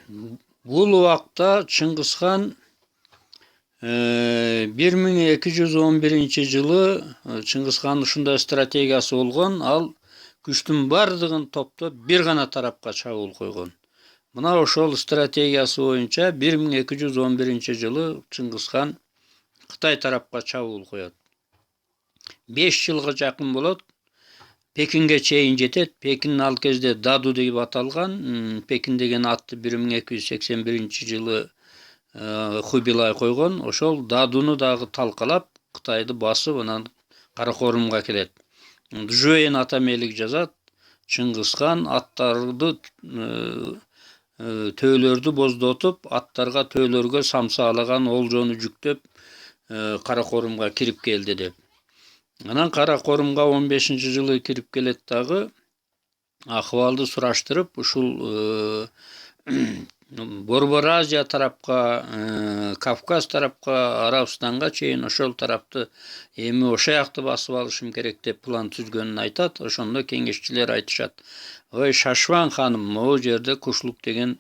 Бул убакта Чыңгызхан 1211-жылы Чыңгызхан ушундай стратегиясы болгон. Ал күчтүн бардыгын топтоп бир гана тарапка чабуул койгон. Мына ошол стратегиясы боюнча 1211-жылы Чыңгызхан Кытай тарапка чабуул коет. 5 жылга жакын болот. Пекинге чейин жетет. Пекин ал кезде Даду деп аталган. Пекин деген атты 1281-жылы Хубилай койгон. Ошол Дадуну дагы талкалап, Кытайды басып, анан Каракорумга келет. Жуэн атамелик жазат. Чыңгызхан аттарды төөлөрдү боздотуп, аттарга төөлөргө самсаалаган олжону жүктөп Каракорумга кирип келди деп. Анан Каракорумга 15-жылы кирип келет дагы, акыбалды сураштырып, ушул Борбор Азия тарапка, Кавказ тарапка, Арабстанга чейин ошол тарапты эми ошоякты басып алышым керек деп план түзгөнүн айтат. Ошондо кеңешчилер айтышат: "Ой, Шашван ханым, могу жерде Кушлук деген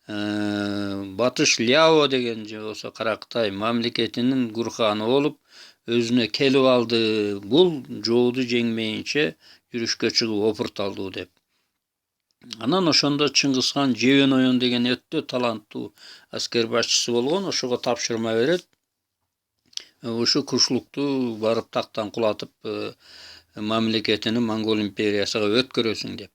Батыш Ляо деген же болсо Каракытай мамлекетинин гурханы болуп, өзүнө келип алды. Бул жооду жеңмейинче жүрүшкө чыгып опурталдуу" деп. Анан ошондо Чыңгызхан Жебен деген өтө таланттуу аскер башчысы болгон, ошого тапшырма берет. Ушу Кушлукту барып тактан кулатып, мамлекетини Монгол империясына өткөрөсүң деп.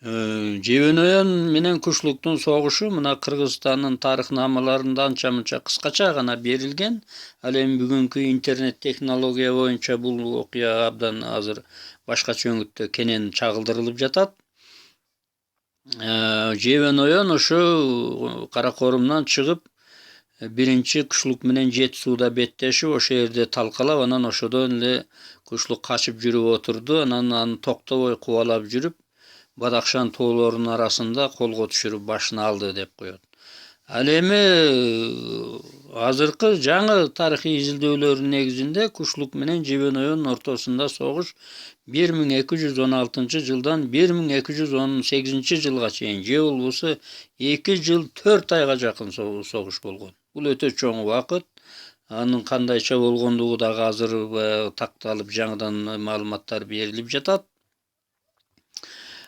Жебен менен Кушлуктун согушу мына Кыргызстандын тарыхнамаларында анча-мынча кыскача гана берилген. Ал эми бүгүнкү интернет технология боюнча бул окуя абдан азыр башкача өңүттө кенен чагылдырылып жатат. Жебен ошо Каракорумдан чыгып, биринчи Кушлук менен Жет сууда беттешип, ошо жерде талкалап, анан ошодон эле Кушлук качып жүрүп отурду. Анан аны токтобой кубалап жүрүп, Бадакшан тоолорунун арасында колго түшүрүп башын алды деп коет. Ал эми азыркы жаңы тарыхый изилдөөлөрдүн негизинде Кушлук менен Жебен ортосунда согуш 1216-жылдан 1218-жылга чейин, же болбосо 2 жыл 4 айга жакын согуш болгон. Бул өтө чоң убакыт. Анын кандайча болгондугу дагы азыр такталып, жаңыдан маалыматтар берилип жатат.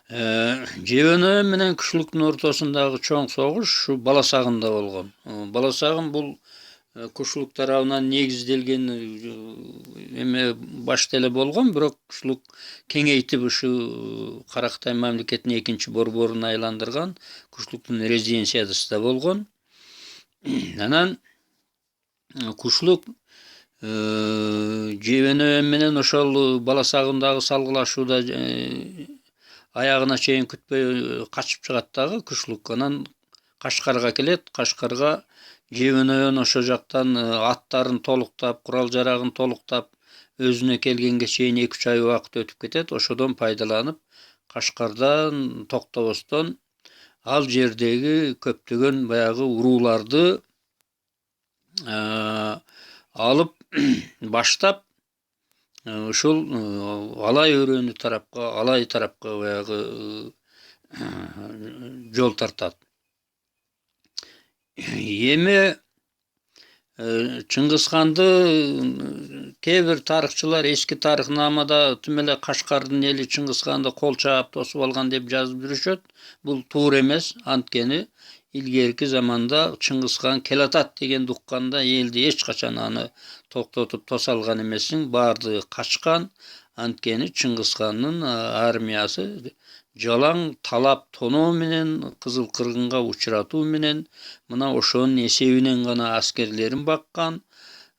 Жебен менен Кушлуктун ортосундагы чоң согуш ушу Баласагында болгон. Баласагын бул Кушлук тарабынан негизделген эме башта эле болгон, бирок Кушлук кеңейтип ушу Каракытай мамлекетинин экинчи борборуна айландырган. Кушлуктун резиденциясы да болгон. Анан Кушлук Жебен менен ошол Баласагындагы салгылашууда аягына чейин күтпөй качып чыгат дагы Кушлук. Анан Кашкарга келет. Кашкарга Жебен ошо жактан аттарын толуктап, курал жарагын толуктап, өзүнө келгенге чейин 2-3 ай убакыт өтүп кетет. Ошодон пайдаланып, Кашкардан токтобостон ал жердеги көптөгөн баягы урууларды алып баштап, ушул Алай өрөөнү тарапка, Алай тарапка баягы жол тартат. Эми Чыңгызханды кээ бир тарыхчылар эски тарыхнамада тим эле Кашкардын эли Чыңгызханды кол чаап тосуп алган деп жазып жүрүшөт. Бул туура эмес. Анткени илгерки заманда Чыңгызхан келатат деген укканда элди эч качан аны токтотуп тоса алган эмесин, баардыгы качкан. Анткени Чыңгызхандын армиясы жалаң талап тоноо менен, Кызыл кыргынга учуратуу менен, мына ошонун эсебинен гана аскерлерин баккан,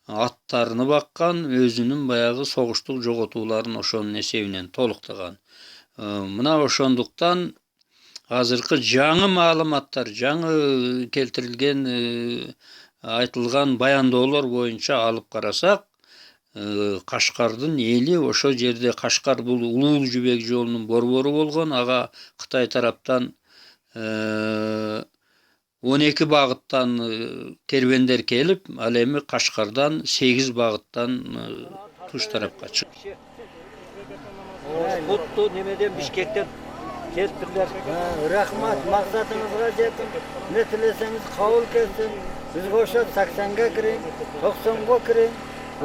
аттарыны баккан, өзүнүн баягы согуштук жоготууларын ошонун эсебинен толуктаган. Мына ошондуктан азыркы жаңы маалыматтар, жаңы келтирилген айтылган баяндоолор боюнча алып карасак, Кашкардын эли ошо жерде, Кашкар бул Улуу Жибек жолунун борбору болгон. Ага Кытай тараптан 12 багыттан кербендер келип, ал эми Кашкардан 8 багыттан туш тарапка чыгып. Кутту немеден Бишкектен Kettirler. Rahmat, maqsadingizga yeting. Ne tilesangiz qabul kelsin. Biz qo'sha 80ga kiring, 90ga kiring.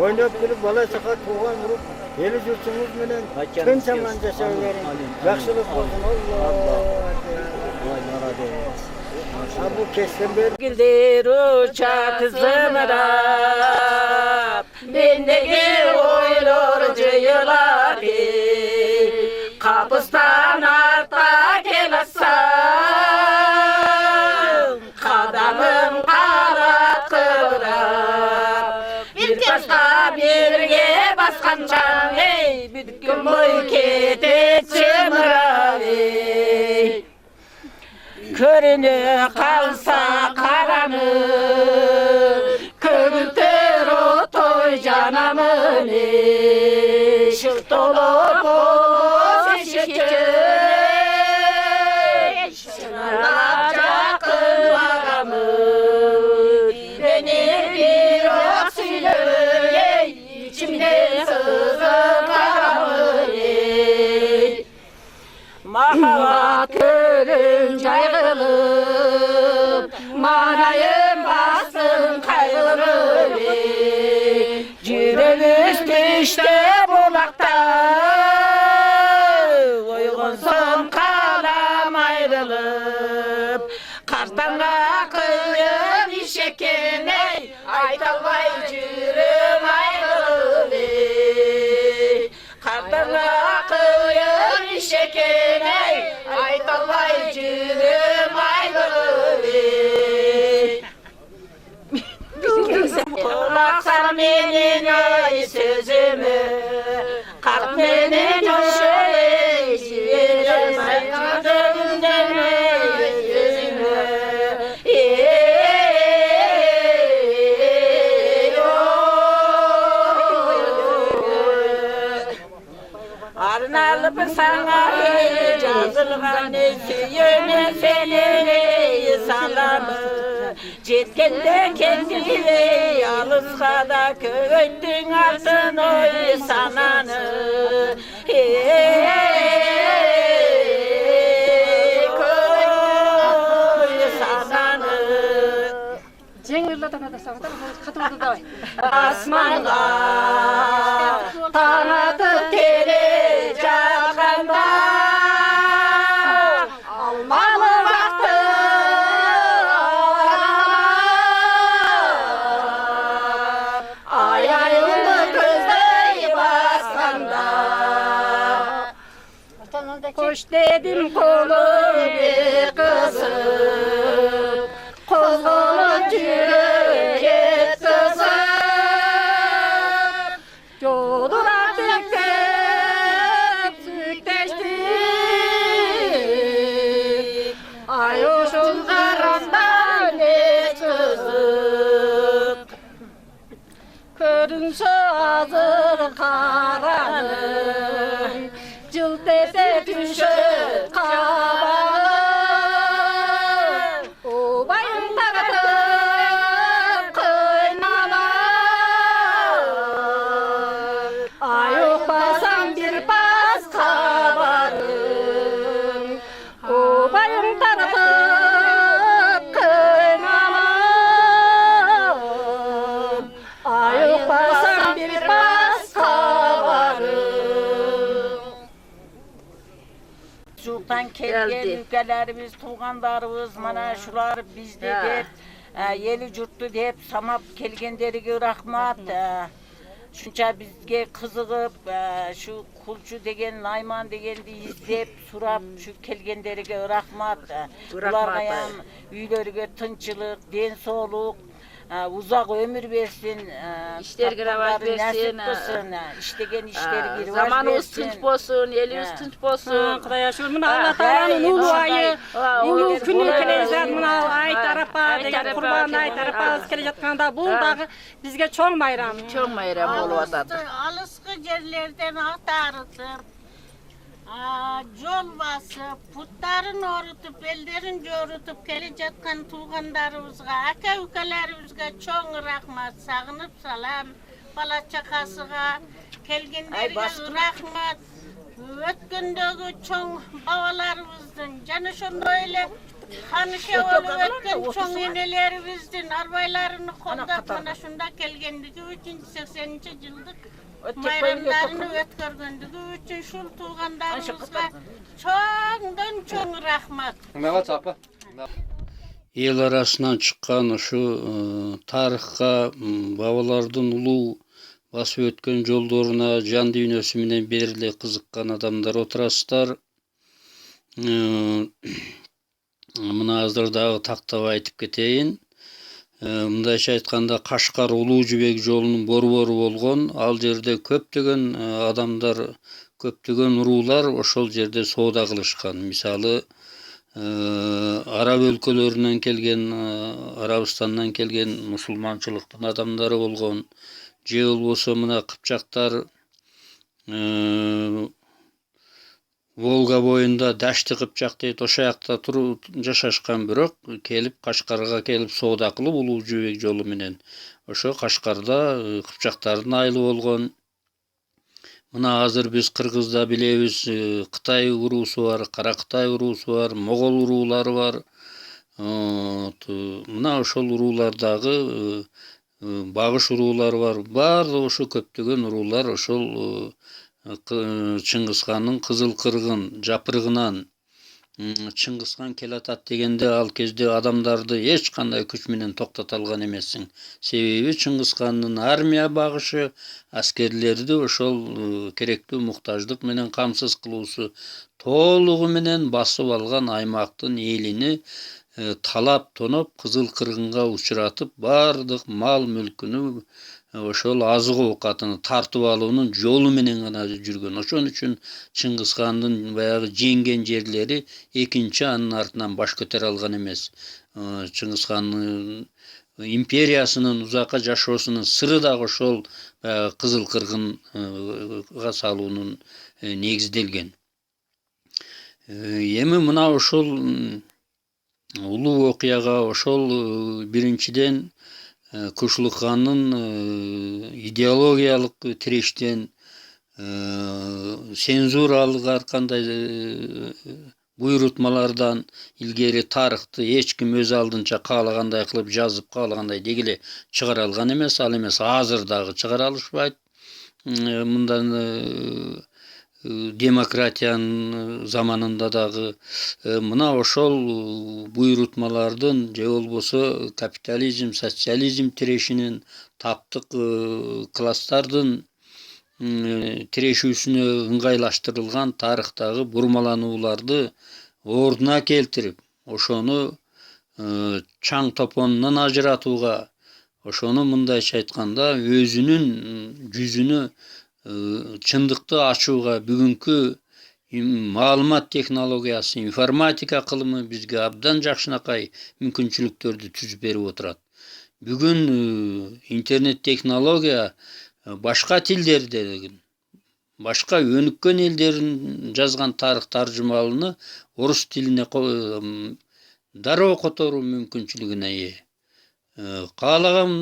O'ynab kulib, bola chaqa tug'an urib, eli yurtingiz bilan tinchaman yashayvering. Yaxshilik bo'lsin. Alloh. Bu keskin bir Gildir uçak zımırap, bendeki oylar cıyılar ki, kapıstan arta gelesan, kadamım karat kıvrap, bir kaşta birge baskan can, ey, bütün boy kete çımırap, ey. Körünü kalsa karanır, kömürtür o toy canamın şık dolu boz şeker, şınarlar kılmaramın, beni bir oksiyle içimde sızır karamın. Mahavat körün caygılıp, manayım bastın kaygılır. Cürümüz düştü bulakta, uygunsun kalam ayrılıp. Kartanla kıyın işekene, aytalvay cürüm ayrılıp. Kartanla kıyın işekene, aytalvay cürüm ayrılıp. Kulaksan menin ay sözümü, kalk menin hoşey, şiirim saymadığımdan yüzümü. Arnalı bir sana yazılgan suyunu seni salamı. Cetkende kendine yalnız kada köytün altın oy sananı. Koy sananı. Asmanla tanıdık tere çakanda almalı vakti ay ayıldı gözde baskanda. Koş dedim kolum bir kızım, kozgulu yürüyet kızım. Yoluna tüktük, sükteştik. Ay uşun karanda ne çözük. Körünse hazır karanın, cıl dese düşür kabağın. O bayım takıp kıynalar, ay okmasam bir bas kabarım. O bayım takıp kıynalar, ay okmasam bir bas kabarım. Sultan kelgen ülkelerimiz, tuğanlarımız, mana şular bizde dep, yeli yurttu dep, samap kelgenderiga rahmat. Şunça bizge kızıgıp, şu kulçu degen, Nayman degendi izlep, surap, şu kelgenderiga rahmat. Bularga ham üyleriga tınçılık, den soğuluk, uzak ömür versin, işlerge ravaş versin, iştegen işleri ravaş versin. Zamanımız tınç bolsun, elimiz tınç bolsun. Kudaya şur mına Allah Taala'nın ulu ayı, ulu günü keleyizat mına ay tarafa, degen kurban ay tarafa kele jatkanda bul dağı bizge çoğ bayram. Çok bayram bolup atadı. Alıskı yerlerden aktarıtıp, yol basıp, putların orutup, ellerin yorutup, kelejatkan tuğanlarımızga, aka ülkelerimizga çoğun rahmat, sağınıp salam, bala çakasıga, kelgenlerine rahmat, Ötkendögü çoň babalarymyzdyn, jana şondoy ele Hanışa olup ötken çoň eneleribizdin arbaylaryny koldap mana şunda kelgendigi 380-nji ýyldyk bayramlaryny ötkürgendigi üçin şul tuğandarymyzga çoňdan çoň rahmat. El arasынан чыккан ушу тарыхка бабалардын улуу басып өткөн жолдоруна жан дүйнөсү менен бериле кызыккан адамдар отурасыздар. Мына азыр дагы тактап айтып кетейин. Мындайча айтканда Кашкар Улуу Жибек жолунун борбору болгон. Ал жерде көптөгөн адамдар, көптөгөн уруулар ошол жерде соода кылышкан. Мисалы Араб өлкөлөрүнөн келген, Арабстандан келген мусулманчылыктын адамдары болгон. Же болбосо мына Кыпчактар Волга боюнда Дашти Кыпчак дейт, ошол жакта туруп жашашкан, бирок келип Кашкарга келип соода кылып Улуу Жибек жолу менен ошо Кашкарда Кыпчактардын айылы болгон. Мына азыр биз Кыргызда билебиз, Кытай уруусу бар, Кара Кытай уруусу бар, Могол уруулары бар. Мына ошол уруулардагы багыш уруулары бар. Баардыгы ошо көптөгөн уруулар ошол Чыңгызхандын Кызыл Кыргын жапырыгынан Чыңгызхан келатат дегенде ал кезде адамдарды эч кандай күч менен токтото алган эмессиң. Себеби Чыңгызхандын армия багышы, аскерлерди ошол керектүү муктаждык менен камсыз кылуусу толугу менен басып алган аймактын элини талап тоноп Кызыл Кыргынга учуратып, бардык мал мүлкүнү ошол азык оокатын тартып алуунун жолу менен гана жүргөн. Ошон үчүн Чыңгызхандын баягы жеңген жерлери экинчи анын артынан баш көтөрө алган эмес. Чыңгызхандын империясынын узакка жашоосунун сыры дагы ошол Кызыл Кыргынга салуунун негизделген. Эми мына ошол улуу окуяга ошол биринчиден Кушулук хандын идеологиялык тирештен, цензуралык ар кандай буйрутмалардан илгери тарыхты эч ким өз алдынча каалагандай кылып жазып, каалагандай дегиле чыгара алган эмес. Ал эмес азыр дагы чыгара алышпайт. Мындан демократиянын заманында дагы мына ошол буйрутмалардын же болбосо капитализм, социализм тирешинин, таптык класстардын тирешүүсүнө ыңгайлаштырылган тарыхтагы бурмаланууларды ордуна келтирип, ошону чаң топонунан ажыратууга, ошону мындайча айтканда өзүнүн жүзүнө чындыкты ачууга бүгүнкү маалымат технологиясы, информатика кылымы бизге абдан жакшынакай мүмкүнчүлүктөрдү түзүп берип отурат. Бүгүн интернет технология башка тилдерде, башка өнүккөн элдердин жазган тарых таржымалыны орус тилине дароо которуу мүмкүнчүлүгүнө ээ. Каалаган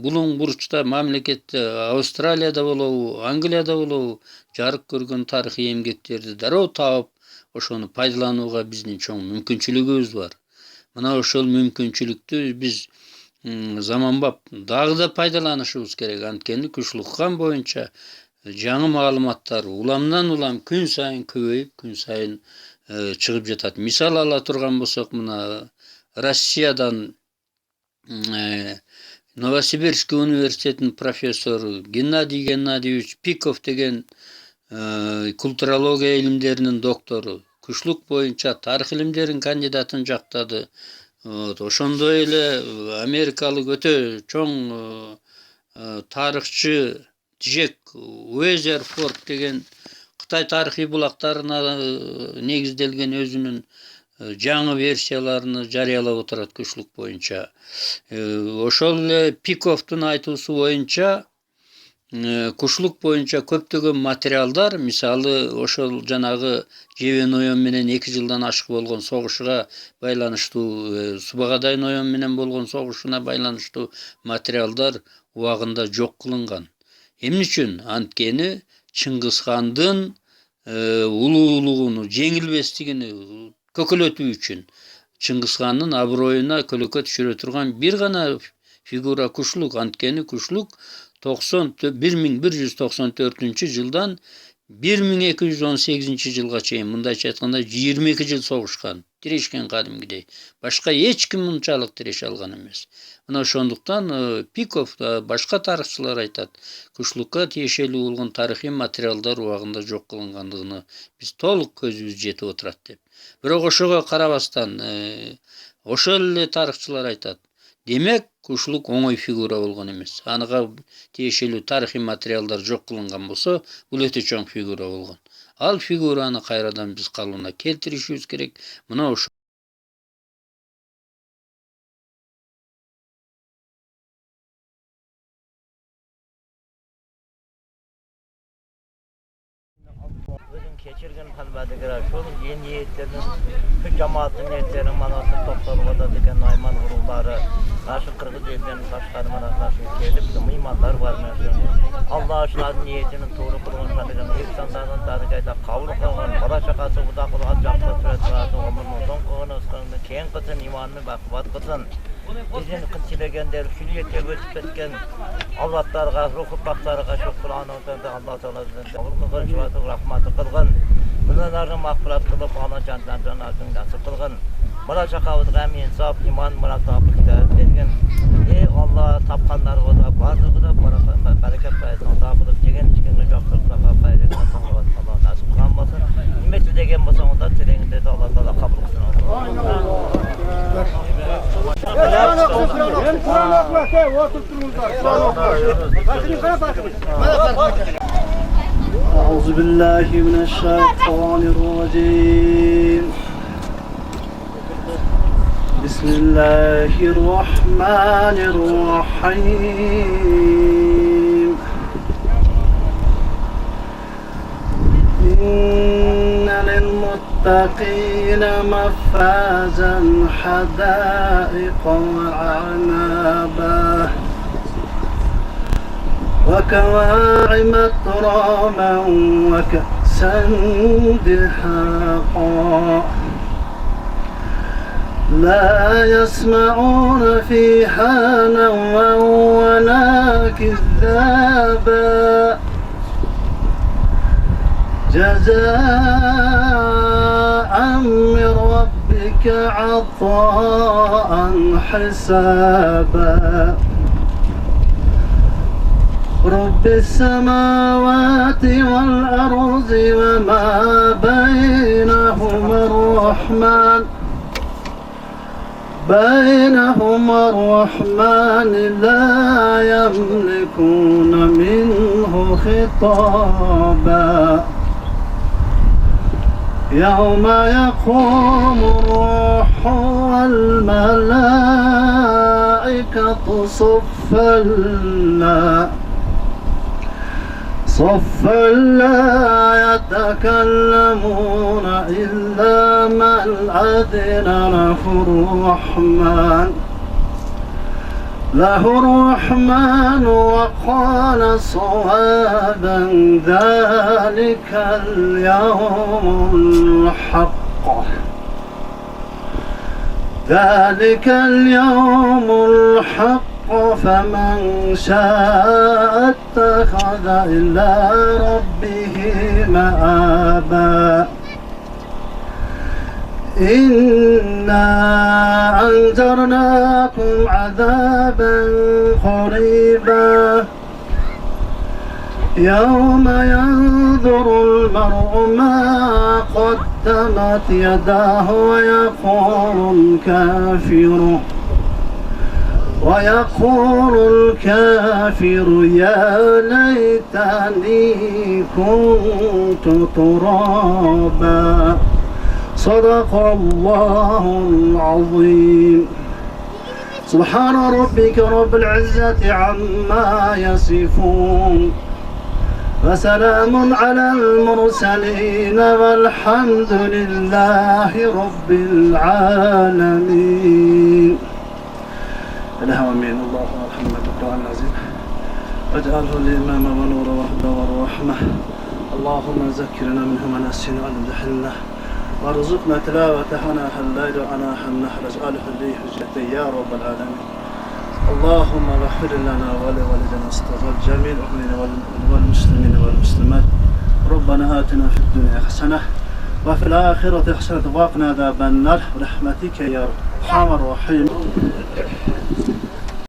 булуң бурчта мамлекетте Австралияда болобу, Англияда болобу жарык көргөн тарыхый эмгектерди дароо таап, ошону пайдаланууга биздин чоң мүмкүнчүлүгүбүз бар. Мына ошол мүмкүнчүлүктү биз заманбап дагы да пайдаланышыбыз керек. Анткени Кушулук хан боюнча жаңы маалыматтар уламдан улам күн сайын көбөйүп, күн сайын чыгып жатат. Мисал ала турган болсок, мына Россиядан Новосибирский университетинин профессору Геннадий Геннадьевич Пиков деген культурология илимдеринин доктору, Кушулук боюнча тарых илимдеринин кандидатын жактады. Ошондой эле америкалык өтө чоң тарыхчы Джек Уэзерфорд деген Кытай тарыхый булактарына негизделген өзүнүн жаңы версияларını жарыялап отурат Кушулук боюнча. Ошол эле Пиковдун айтуусу боюнча Кушулук боюнча көптөгөн материалдар, мисалы ошол жанагы Жебен Оён менен 2 жылдан ашык болгон согушуга байланыштуу, Субагадай Оён менен болгон согушуна байланыштуу материалдар убагында жок кылынган. Эмне үчүн? Анткени Чыңгызхандын улуулугуну, жеңилбестигини көкөлөтүү үчүн Чыңгызхандын аброюна көлөкө түшүрө турган бир гана фигура Кушлук. Анткени Кушлук 1194 жылдан 1218 жылга чейин, мындайча айтканда 22 жыл согушкан, тирешкен кадимгидей. Башка эч ким мынчалык тиреше алган эмес. Мына ошондуктан Пиков да башка тарыхчылар айтат, Кушлукка тиешелүү болгон тарыхый материалдар убагында жок кылынгандыгына биз толук көзүбүз жетип отурат деп. Бирок ошого карабастан ошол эле тарыхчылар айтат, демек Кушлук оңой фигура болгон эмес. Анага тиешелүү тарыхый материалдар жок кылынган болсо, бул өтө чоң фигура болгон. Ал фигураны кайрадан биз калыбына келтиришибиз керек. Мына ошо Keçirgen halbadigira şol yeni niyetlerin, şu cemaatin niyetlerin manası toplarıda diken ayman vurulları, karşı Kırgız ellerinin başkanımına karşı gelip imanlar var mesela. Allah aşkına niyetinin doğru kılığın tanıgan, insanların tarihayla kavru kılığın, bala şakası buda kılığın, capta süret vardı, omurunun son kılığını ıskılığını, keyin kılsın, imanını bakıvat kılsın. Bizim kıtsilegenler, külüyete ötüp etken avlatlarga, ruhu baklarga şu Kur'an ortada Allah Teala'nın kavru kılığın, şuvatı, rahmatı kılığın. Bunların mağfirat kılıp ana canlardan azın nasip kılgın. Bala şakavızga hem insaf, iman, murataplık edilgen. Ey Allah tapkanları o da, bazı da bereket versin. Allah bulup çeken içkenle çaktırıkla gayret Allah nasip kılmasın. Nimetli degen olsa onda tilenginde de Allah Teala kabul kılsın. أعوذ بالله من الشيطان الرجيم بسم الله الرحمن الرحيم إن للمتقين مفازا حدائق وأعنابا وكواعب ترابا وكأسا دهاقا لا يسمعون فيها لغوا ولا كذابا جزاء من ربك عطاء حسابا رب السماوات والأرض وما بينهما الرحمن لا يملكون منه خطابا يوم يقوم الروح والملائكة صفا لا يتكلمون إلا من أذن له الرحمن وقال صوابا ذلك اليوم الحق فمن شاء اتخذ إلى ربه مآبا إنا أنذرناكم عذابا قريبا يوم ينظر المرء ما قدمت يداه ويقول الكافر يا ليتني كنت ترابا صدق الله العظيم سبحان ربك رب العزة عما يصفون وسلام على المرسلين والحمد لله رب العالمين اللهم امين اللهم ارحمنا بالدعاء العزيز واجعله الامام ونور وهدى ورحمه اللهم ذكرنا منه ما نسينا وعلم جهلنا وارزقنا تلاوته أناح الليل وأناح النهر اجعله لي حجة يا رب العالمين. اللهم اغفر لنا ولوالدنا استغفر جميع المؤمنين والمسلمين والمسلمات. ربنا آتنا في الدنيا حسنة وفي الآخرة حسنة وقنا عذاب النار برحمتك يا أرحم الراحمين.